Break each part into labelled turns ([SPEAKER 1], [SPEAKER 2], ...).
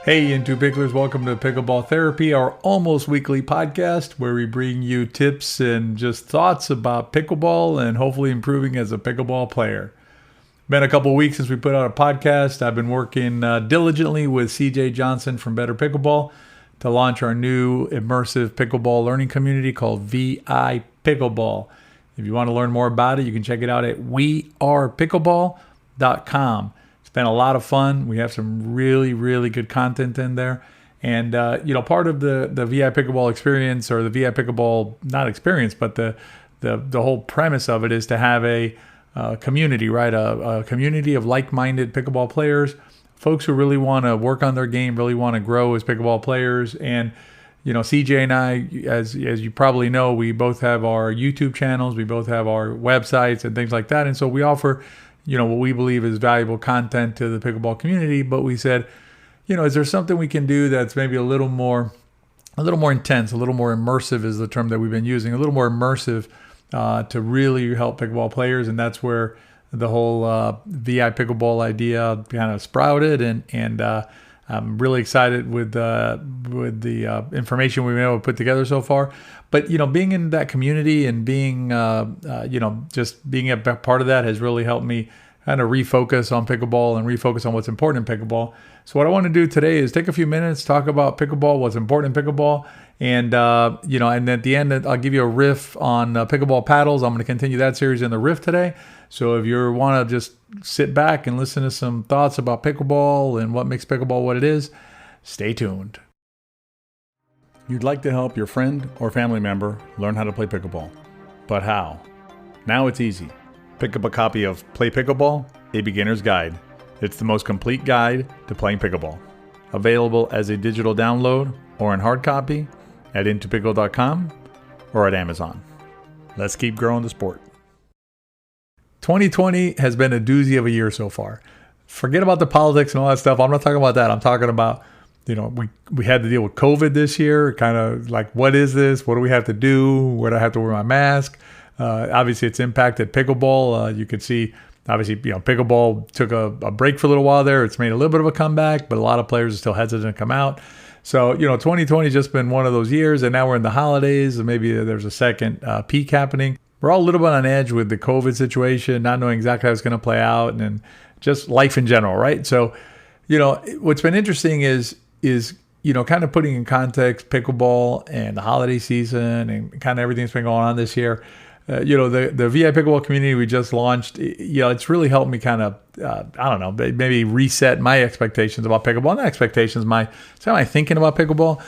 [SPEAKER 1] Hey, In2Picklers, welcome to Pickleball Therapy, our almost weekly podcast where we bring you tips and just thoughts about pickleball and hopefully improving as a pickleball player. Been a couple weeks since we put out a podcast. I've been working diligently with CJ Johnson from Better Pickleball to launch our new immersive pickleball learning community called VIPickleball. If you want to learn more about it, you can check it out at wearepickleball.com. It's been a lot of fun. We have some really, really good content in there. And, part of the VI Pickleball experience, or the VI Pickleball, not experience, but the whole premise of it is to have a community, right? A community of like-minded pickleball players, folks who really want to work on their game, really want to grow as pickleball players. And, CJ and I, as you probably know, we both have our YouTube channels, we both have our websites and things like that. And so we offer what we believe is valuable content to the pickleball community. But we said, is there something we can do that's maybe a little more intense, a little more immersive is the term that we've been using, a little more immersive to really help pickleball players. And that's where the whole VI Pickleball idea kind of sprouted. And I'm really excited with the information we've been able to put together so far. But, being in that community and being, just being a part of that has really helped me kind of refocus on pickleball and refocus on what's important in pickleball. So what I want to do today is take a few minutes, talk about pickleball, what's important in pickleball. And, and at the end, I'll give you a riff on pickleball paddles. I'm going to continue that series in the riff today. So if you want to just sit back and listen to some thoughts about pickleball and what makes pickleball what it is, stay tuned. You'd like to help your friend or family member learn how to play pickleball. But how? Now it's easy. Pick up a copy of Play Pickleball, A Beginner's Guide. It's the most complete guide to playing pickleball. Available as a digital download or in hard copy at In2Pickle.com or at Amazon. Let's keep growing the sport. 2020 has been a doozy of a year so far. Forget about the politics and all that stuff. I'm not talking about that. I'm talking about, we had to deal with COVID this year. Kind of like, what is this? What do we have to do? Where do I have to wear my mask? Obviously, it's impacted pickleball. You could see, obviously, pickleball took a break for a little while there. It's made a little bit of a comeback, but a lot of players are still hesitant to come out. So, 2020 has just been one of those years, and now we're in the holidays, and maybe there's a second peak happening. We're all a little bit on edge with the COVID situation, not knowing exactly how it's going to play out, and just life in general, right? So, what's been interesting is kind of putting in context pickleball and the holiday season and kind of everything that's been going on this year. The VI Pickleball community we just launched, it's really helped me kind of, maybe reset my expectations about pickleball. Not expectations, my thinking about pickleball.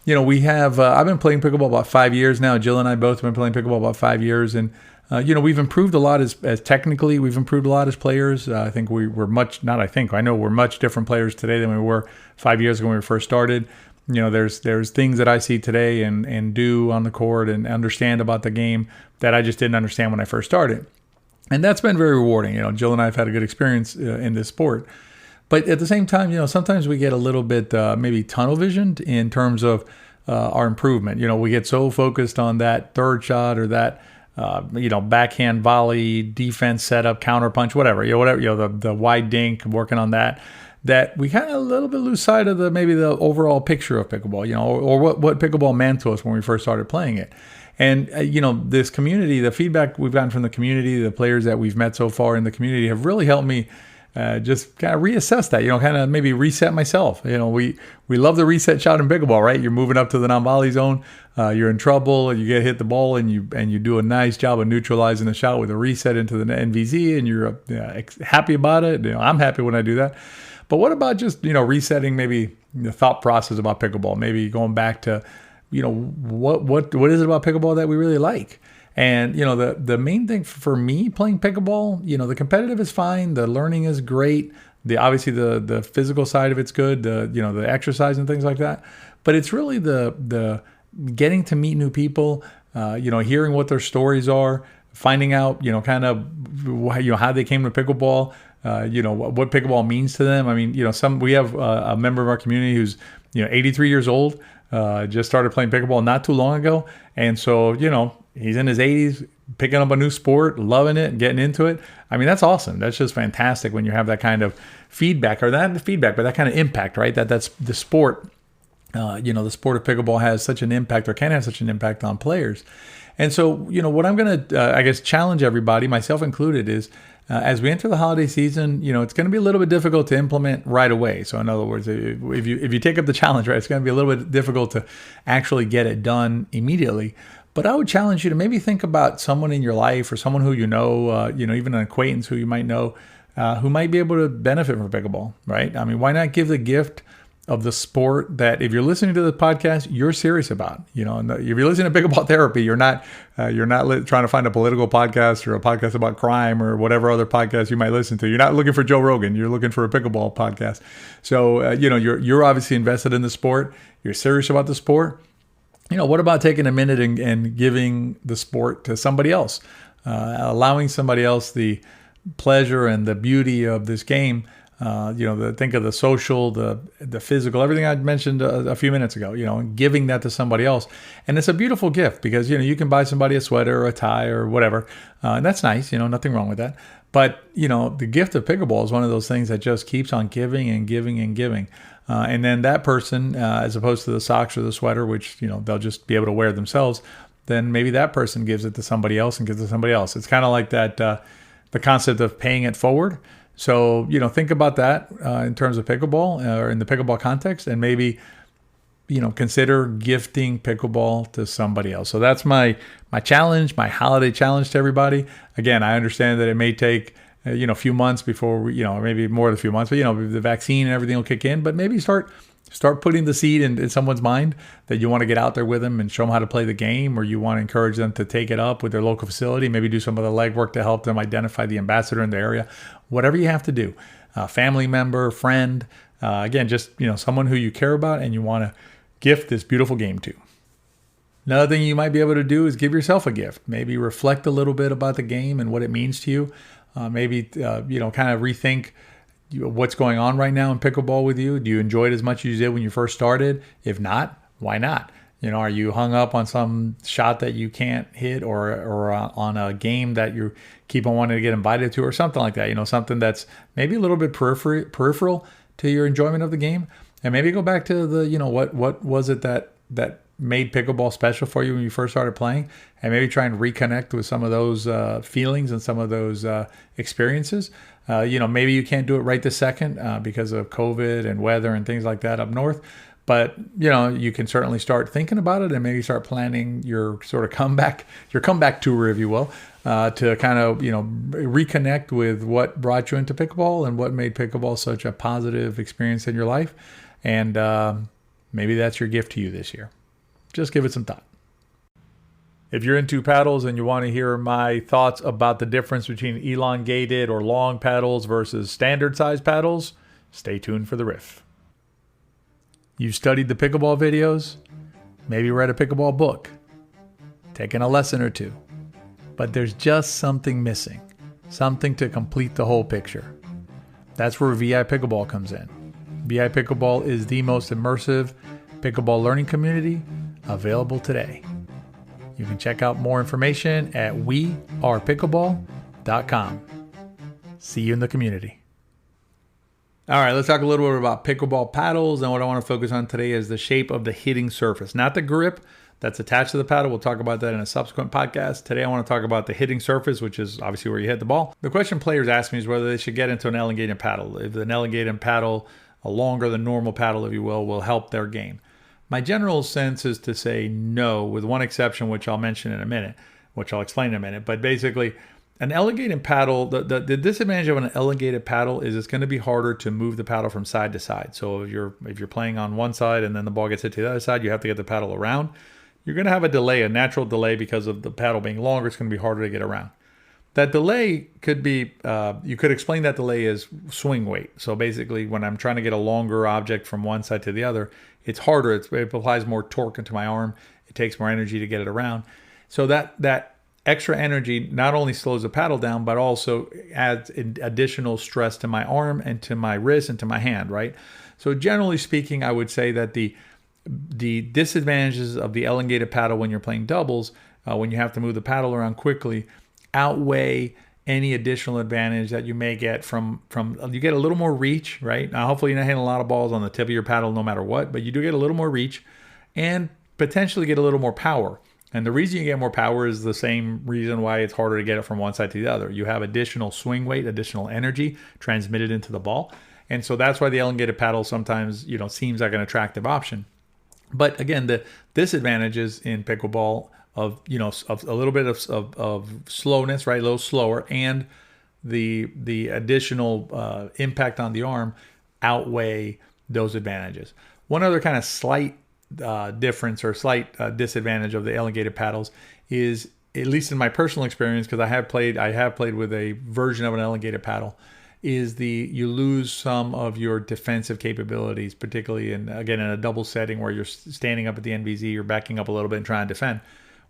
[SPEAKER 1] We have, I've been playing pickleball about 5 years now. Jill and I both have been playing pickleball about 5 years. And, we've improved a lot as technically, we've improved a lot as players. I think I know we're much different players today than we were 5 years ago when we first started. There's things that I see today and do on the court and understand about the game that I just didn't understand when I first started. And that's been very rewarding. Jill and I have had a good experience in this sport. But at the same time, sometimes we get a little bit maybe tunnel visioned in terms of our improvement. We get so focused on that third shot or that, backhand volley, defense setup, counter punch, whatever, the wide dink, working on that we kind of a little bit lose sight of maybe the overall picture of pickleball, or what pickleball meant to us when we first started playing it. And, this community, the feedback we've gotten from the community, the players that we've met so far in the community have really helped me just kind of reassess that, kind of maybe reset myself. We love the reset shot in pickleball, right? You're moving up to the non-volley zone, you're in trouble, you hit the ball, and you do a nice job of neutralizing the shot with a reset into the NVZ, and you're happy about it. I'm happy when I do that. But what about just, resetting maybe the thought process about pickleball, maybe going back to, what is it about pickleball that we really like? And, the main thing for me playing pickleball, the competitive is fine. The learning is great. Obviously the physical side of it's good, the exercise and things like that. But it's really the getting to meet new people, hearing what their stories are, finding out, kind of, how they came to pickleball, what pickleball means to them. I mean, we have a member of our community who's, 83 years old, just started playing pickleball not too long ago. And so, he's in his 80s, picking up a new sport, loving it, getting into it. I mean, that's awesome. That's just fantastic when you have that kind of feedback, or not feedback, but that kind of impact, right? That's the sport. The sport of pickleball has such an impact, or can have such an impact on players. And so, what I'm going to, I guess, challenge everybody, myself included, is as we enter the holiday season, it's going to be a little bit difficult to implement right away. So in other words, if you take up the challenge, right, it's going to be a little bit difficult to actually get it done immediately. But I would challenge you to maybe think about someone in your life, or someone who even an acquaintance who you might know, who might be able to benefit from pickleball, right? I mean, why not give the gift of the sport that, if you're listening to the podcast, you're serious about? And if you're listening to Pickleball Therapy, you're not trying to find a political podcast or a podcast about crime or whatever other podcast you might listen to. You're not looking for Joe Rogan. You're looking for a pickleball podcast. So you're obviously invested in the sport. You're serious about the sport. What about taking a minute and giving the sport to somebody else, allowing somebody else the pleasure and the beauty of this game? Think of the social, the physical, everything I mentioned a few minutes ago, giving that to somebody else. And it's a beautiful gift because, you can buy somebody a sweater or a tie or whatever. And that's nice, nothing wrong with that. But, the gift of pickleball is one of those things that just keeps on giving and giving and giving. And then that person, as opposed to the socks or the sweater, which, they'll just be able to wear themselves, then maybe that person gives it to somebody else and gives it to somebody else. It's kind of like that, the concept of paying it forward. So, think about that in terms of pickleball, or in the pickleball context, and maybe, consider gifting pickleball to somebody else. So that's my challenge, my holiday challenge to everybody. Again, I understand that it may take, a few months before maybe more than a few months, but, the vaccine and everything will kick in, but maybe start putting the seed in someone's mind that you want to get out there with them and show them how to play the game, or you want to encourage them to take it up with their local facility, maybe do some of the legwork to help them identify the ambassador in the area, whatever you have to do, family member, friend, again, just, someone who you care about and you want to gift this beautiful game to. Another thing you might be able to do is give yourself a gift. Maybe reflect a little bit about the game and what it means to you. Maybe, kind of rethink what's going on right now in pickleball with you. Do you enjoy it as much as you did when you first started? If not, why not? Are you hung up on some shot that you can't hit, or on a game that you keep on wanting to get invited to, or something like that? Something that's maybe a little bit peripheral to your enjoyment of the game. And maybe go back to the, what was it that made pickleball special for you when you first started playing, and maybe try and reconnect with some of those feelings and some of those experiences. Maybe you can't do it right this second because of COVID and weather and things like that up north. But, you can certainly start thinking about it and maybe start planning your sort of comeback tour, if you will, to kind of, reconnect with what brought you into pickleball and what made pickleball such a positive experience in your life. And maybe that's your gift to you this year. Just give it some thought. If you're into paddles and you want to hear my thoughts about the difference between elongated or long paddles versus standard size paddles, stay tuned for the riff. You've studied the pickleball videos, maybe read a pickleball book, taken a lesson or two, but there's just something missing, something to complete the whole picture. That's where VIPickleball comes in. VIPickleball is the most immersive pickleball learning community available today. You can check out more information at wearepickleball.com. See you in the community. All right, let's talk a little bit about pickleball paddles. And what I want to focus on today is the shape of the hitting surface, not the grip that's attached to the paddle. We'll talk about that in a subsequent podcast. Today, I want to talk about the hitting surface, which is obviously where you hit the ball. The question players ask me is whether they should get into an elongated paddle. If an elongated paddle, a longer than normal paddle, if you will help their game. My general sense is to say no, with one exception, which I'll mention in a minute, which I'll explain in a minute. But basically, an elongated paddle, the disadvantage of an elongated paddle is it's going to be harder to move the paddle from side to side. So if you're playing on one side and then the ball gets hit to the other side, you have to get the paddle around. You're going to have a natural delay because of the paddle being longer. It's going to be harder to get around. That delay could be, you could explain that delay as swing weight. So basically, when I'm trying to get a longer object from one side to the other, it's harder. It applies more torque into my arm. It takes more energy to get it around. So that extra energy not only slows the paddle down, but also adds additional stress to my arm and to my wrist and to my hand, right? So generally speaking, I would say that the disadvantages of the elongated paddle when you're playing doubles when you have to move the paddle around quickly, outweigh any additional advantage that you may get from you get a little more reach, right? Now, hopefully you're not hitting a lot of balls on the tip of your paddle no matter what, but you do get a little more reach and potentially get a little more power. And the reason you get more power is the same reason why it's harder to get it from one side to the other. You have additional swing weight, additional energy transmitted into the ball. And so that's why the elongated paddle sometimes, seems like an attractive option. But again, the disadvantages in pickleball of a little bit of slowness, right? A little slower, and the additional impact on the arm outweigh those advantages. One other kind of slight difference or slight disadvantage of the elongated paddles is, at least in my personal experience, because I have played with a version of an elongated paddle, is you lose some of your defensive capabilities, particularly in a double setting where you're standing up at the NVZ, you're backing up a little bit and trying to defend.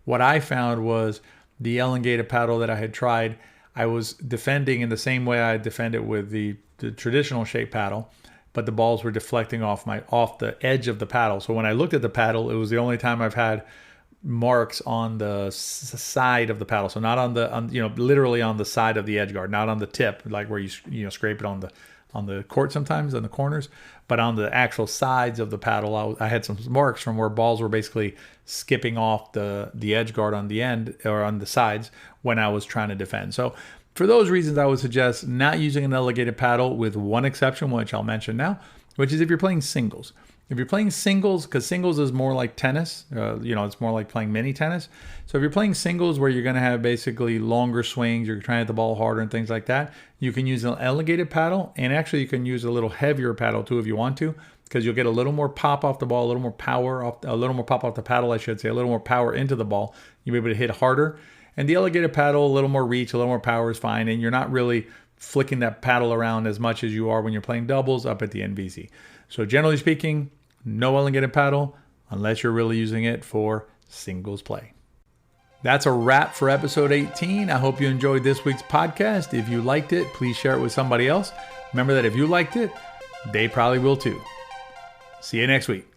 [SPEAKER 1] What I found was the elongated paddle that I had tried, I was defending in the same way I defended with the traditional shape paddle, but the balls were deflecting off the edge of the paddle. So when I looked at the paddle, it was the only time I've had marks on the side of the paddle. So not literally on the side of the edge guard, not on the tip, like where you scrape it on the court sometimes, on the corners, but on the actual sides of the paddle. I had some marks from where balls were basically skipping off the edge guard on the end or on the sides when I was trying to defend. So for those reasons, I would suggest not using an elongated paddle, with one exception, which I'll mention now, which is if you're playing singles. If you're playing singles, because singles is more like tennis, it's more like playing mini tennis. So if you're playing singles where you're going to have basically longer swings, you're trying to hit the ball harder and things like that, you can use an elongated paddle, and actually you can use a little heavier paddle too if you want to, because you'll get a little more pop off the ball, a little more pop off the paddle, I should say, a little more power into the ball. You'll be able to hit harder. And the elongated paddle, a little more reach, a little more power is fine, and you're not really flicking that paddle around as much as you are when you're playing doubles up at the NVZ. So generally speaking, no elongated paddle unless you're really using it for singles play. That's a wrap for episode 18. I hope you enjoyed this week's podcast. If you liked it, please share it with somebody else. Remember that if you liked it, they probably will too. See you next week.